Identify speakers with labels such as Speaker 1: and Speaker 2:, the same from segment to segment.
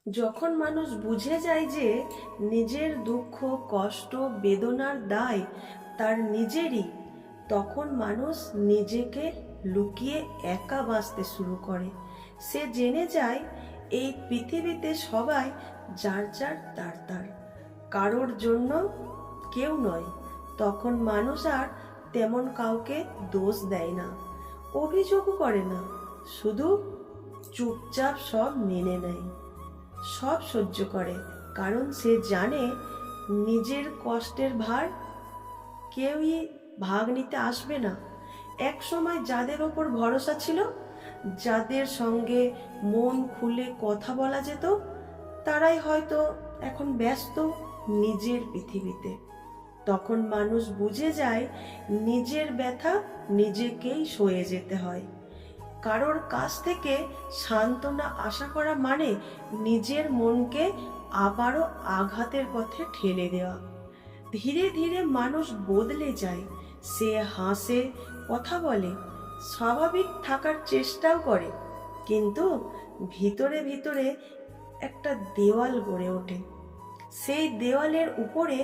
Speaker 1: যখন মানুষ বুঝে যায় যে নিজের দুঃখ, কষ্ট, বেদনার দায় তার নিজেরই, তখন মানুষ নিজেকে লুকিয়ে একা বাঁচতে শুরু করে। সে জেনে যায় এই পৃথিবীতে সবাই যার যার তার তার, কারোর জন্য কেউ নয়। তখন মানুষ আর তেমন কাউকে দোষ দেয় না, অভিযোগও করে না, শুধু চুপচাপ সব মেনে নেয়, সব সহ্য করে। কারণ সে জানে নিজের কষ্টের ভার কেউই ভাগ নিতে আসবে না। এক সময় যাদের ওপর ভরসা ছিল, যাদের সঙ্গে মন খুলে কথা বলা যেত, তারাই হয়তো এখন ব্যস্ত নিজের পৃথিবীতে। তখন মানুষ বুঝে যায় নিজের ব্যথা নিজেকেই সয়ে যেতে হয়। কারোর কাছ থেকে সান্ত্বনা আশা করা মানে নিজের মনকে আবারও আঘাতের পথে ঠেলে দেওয়া। ধীরে ধীরে মানুষ বদলে যায়। সে হাসে, কথা বলে, স্বাভাবিক থাকার চেষ্টাও করে, কিন্তু ভিতরে ভিতরে একটা দেওয়াল গড়ে ওঠে। সেই দেওয়ালের উপরে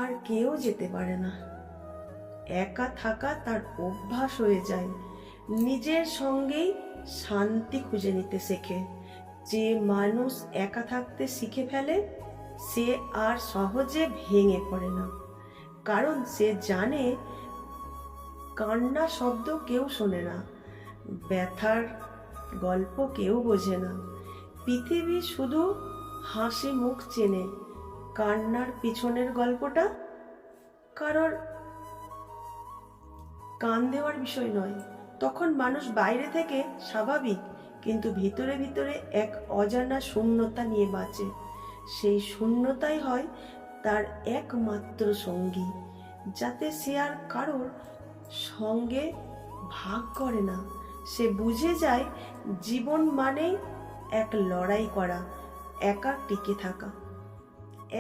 Speaker 1: আর কেউ যেতে পারে না। একা থাকা তার অভ্যাস হয়ে যায়। নিজের সঙ্গেই শান্তি খুঁজে নিতে শেখে। যে মানুষ একা থাকতে শিখে ফেলে, সে আর সহজে ভেঙে পড়ে না। কারণ সে জানে কান্না শব্দ কেউ শোনে না, ব্যথার গল্প কেউ বোঝে না। পৃথিবী শুধু হাসি মুখ চেনে, কান্নার পিছনের গল্পটা কারোর কান দেওয়ার বিষয় নয়। তখন মানুষ বাইরে থেকে স্বাভাবিক, কিন্তু ভিতরে ভিতরে এক অজানা শূন্যতা নিয়ে বাঁচে। সেই শূন্যতাই হয় তার একমাত্র সঙ্গী, যাতে সে আর কারোর সঙ্গে ভাগ করে না। সে বুঝে যায় জীবন মানেই এক লড়াই করা, একা টিকে থাকা।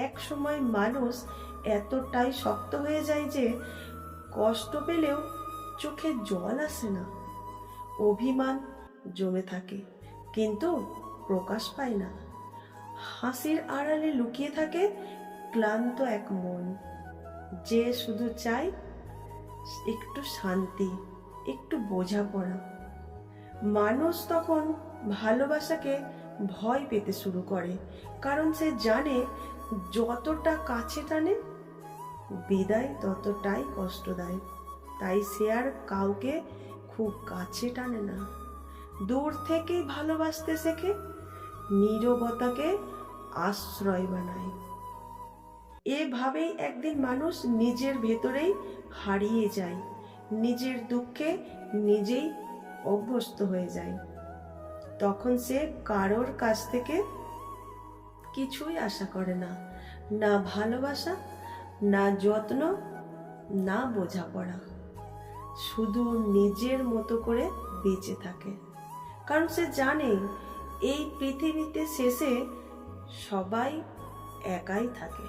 Speaker 1: এক সময় মানুষ এতটাই শক্ত হয়ে যায় যে কষ্ট পেলেও চোখে জল আসে না। অভিমান জমে থাকে, কিন্তু প্রকাশ পায় না। হাসির আড়ালে লুকিয়ে থাকে ক্লান্ত এক মন, যে শুধু চায় একটু শান্তি, একটু বোঝাপড়া। মানুষ তখন ভালোবাসাকে ভয় পেতে শুরু করে, কারণ সে জানে যতটা কাছে টানে, বিদায় ততটাই কষ্টদায়ক। তাই সে আর কাউকে খুব কাছে টানে না, দূর থেকেই ভালোবাসতে শেখে, নীরবতাকে আশ্রয় বানায়। এভাবেই একদিন মানুষ নিজের ভেতরেই হারিয়ে যায়, নিজের দুঃখে নিজেই অভ্যস্ত হয়ে যায়। তখন সে কারোর কাছ থেকে কিছুই আশা করে না, না ভালোবাসা, না যত্ন, না বোঝাপড়া। শুধু নিজের মতো করে বেঁচে থাকে। কারণ সে জানে এই পৃথিবীতে শেষে সবাই একাই থাকে।